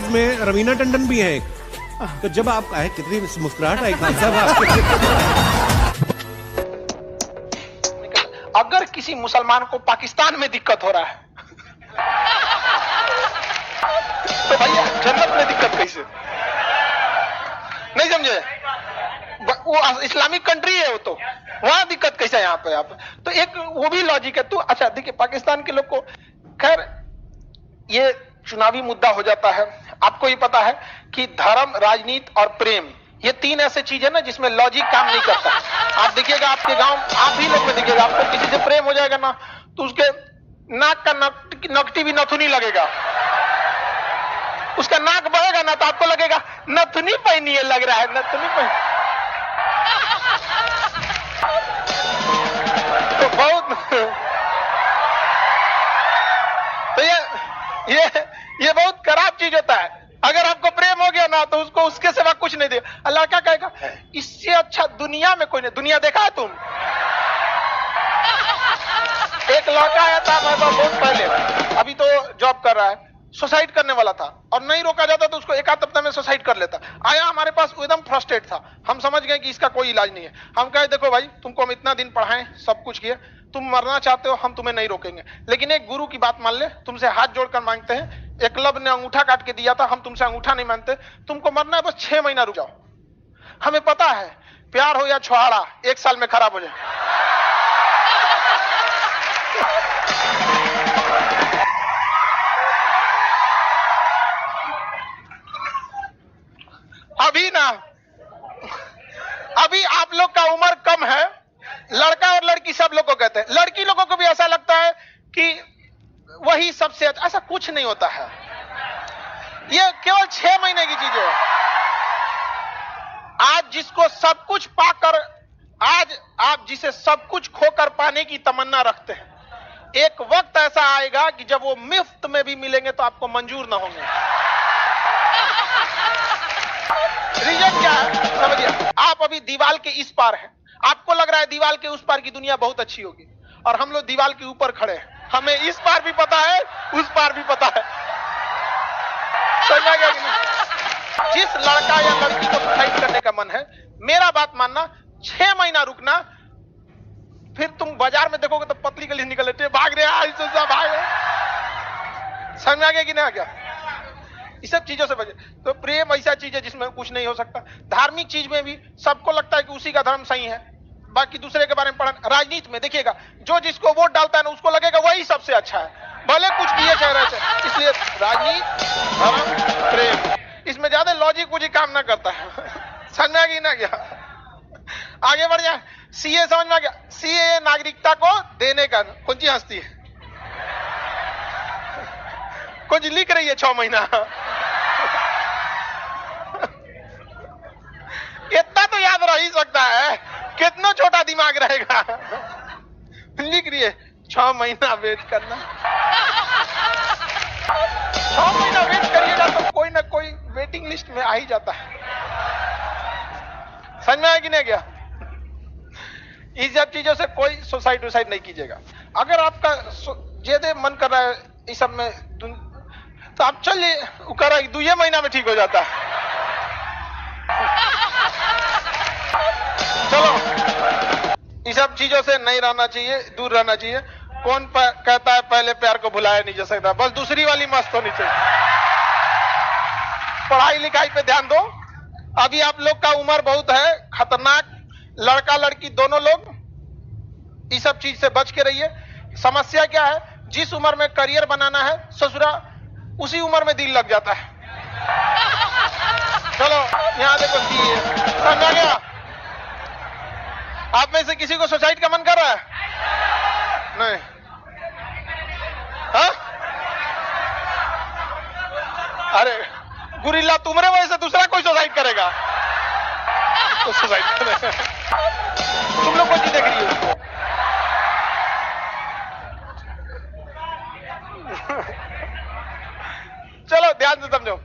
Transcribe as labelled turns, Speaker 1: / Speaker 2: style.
Speaker 1: में रवीना टंडन भी है एक। तो जब आप आए, कितनी मुस्कुराहट आई खान साहब आपके।
Speaker 2: अगर किसी मुसलमान को पाकिस्तान में दिक्कत हो रहा है तो भैया जन्नत में दिक्कत कैसे? नहीं समझे? वो इस्लामिक कंट्री है, वो तो वहां दिक्कत कैसे है यहाँ पे? आप तो एक वो भी लॉजिक है। तो अच्छा देखिए, पाकिस्तान के लोग को, खैर ये चुनावी मुद्दा हो जाता है। आपको ये पता है कि धर्म, राजनीति और प्रेम, ये तीन ऐसे चीज है ना जिसमें लॉजिक काम नहीं करता। आप देखिएगा आपके गांव, आप ही लोग में देखिएगा, आपको किसी से प्रेम हो जाएगा ना तो उसके नाक का नकटी भी नथुनी लगेगा। उसका नाक बहेगा ना तो आपको लगेगा नथुनी पहनी है, लग रहा है नथुनी पहनी। तो बहुत तो ये बहुत खराब चीज होता है। अगर आपको प्रेम हो गया ना तो उसको उसके सिवा कुछ नहीं दे। अल्लाह क्या कहेगा, इससे अच्छा दुनिया में कोई नहीं। दुनिया देखा है तुम? एक लड़का आया था मेरे पास बहुत पहले, अभी तो जॉब कर रहा है, सुसाइड करने वाला था और नहीं रोका जाता तो उसको एक आध हफ्ते में सुसाइड कर लेता। आया हमारे पास, एकदम फ्रस्ट्रेट था। हम समझ गए कि इसका कोई इलाज नहीं है। हम कहे देखो भाई, तुमको हम इतना दिन पढ़ाएं, सब कुछ किए, तुम मरना चाहते हो, हम तुम्हें नहीं रोकेंगे, लेकिन एक गुरु की बात मान ले, तुमसे हाथ जोड़कर मांगते हैं। एकलव्य ने अंगूठा काट के दिया था, हम तुमसे अंगूठा नहीं मानते, तुमको मरना है, बस 6 महीना रुक जाओ। हमें पता है प्यार हो या छुहाड़ा 1 साल में खराब हो जाए। अभी आप लोग का उम्र कम है, लड़का और लड़की सब लोग को कहते हैं, लड़की लोगों को भी ऐसा लगता है कि वही सबसे अच्छा। ऐसा कुछ नहीं होता है, ये केवल 6 महीने की चीज है। आज जिसको सब कुछ पाकर, आज आप जिसे सब कुछ खोकर पाने की तमन्ना रखते हैं, एक वक्त ऐसा आएगा कि जब वो मुफ्त में भी मिलेंगे तो आपको मंजूर ना होंगे। रीजन क्या है समझिए, आप अभी दीवार के इस पार हैं, आपको लग रहा है दीवार के उस पार की दुनिया बहुत अच्छी होगी, और हम लोग दीवार के ऊपर खड़े हैं, हमें इस पार भी पता है, उस पार भी पता है। समझा गया कि नहीं? जिस लड़का या लड़की को सुसाइड करने का मन है, मेरा बात मानना, 6 महीना रुकना, फिर तुम बाजार में देखोगे तो पतली गली निकल लेते भाग रहे हैं, भाग रहे। समझ आ गया कि नहीं आ गया? इस सब चीजों से बचे। तो प्रेम ऐसा चीज है जिसमें कुछ नहीं हो सकता। धार्मिक चीज में भी सबको लगता है कि उसी का धर्म सही है, बाकी दूसरे के बारे में पढ़ा। राजनीति में देखिएगा, जो जिसको वोट डालता है ना उसको लगेगा वही सबसे अच्छा है, भले कुछ किए चाहे रहे। इसलिए राजनीति, धर्म, प्रेम, इसमें ज्यादा लॉजिक मुझे काम ना करता है। समझ गया ना क्या? आगे बढ़ जाए। सीए समझ में आ गया? सीए नागरिकता को देने का, कौन सी हंसती है? कुछ लिख रही है 6 महीना। इतना तो याद रह ही सकता है, कितना छोटा दिमाग रहेगा। लिख रही है 6 महीना वेट करना। 6 महीना वेट करिएगा तो कोई ना कोई वेटिंग लिस्ट में आ ही जाता है। समझ में आया कि नहीं गया? इस सब चीजों से कोई सुसाइड नहीं कीजिएगा। अगर आपका ज्यादा मन कर रहा है इस सब में तो आप चलिए, कर 2 महीना में ठीक हो जाता है। चलो, इस सब चीजों से नहीं रहना चाहिए, दूर रहना चाहिए। कौन कहता है पहले प्यार को भुलाया नहीं जा सकता? बस दूसरी वाली मस्त होनी चाहिए। पढ़ाई लिखाई पे ध्यान दो। अभी आप लोग का उम्र बहुत है खतरनाक, लड़का लड़की दोनों लोग इस सब चीज से बच के रहिए। समस्या क्या है, जिस उम्र में करियर बनाना है ससुरा, उसी उम्र में दिल लग जाता है। चलो यहां देखो, समझा गया? आप में से किसी को सुसाइड का मन कर रहा है? नहीं? हाँ? अरे गुरिल्ला, तुम्हारे वजह से दूसरा कोई सुसाइड करेगा तो सुसाइड करेगा। तुम लोग कौन सी देख रही हो उसको? चलो ध्यान से समझो।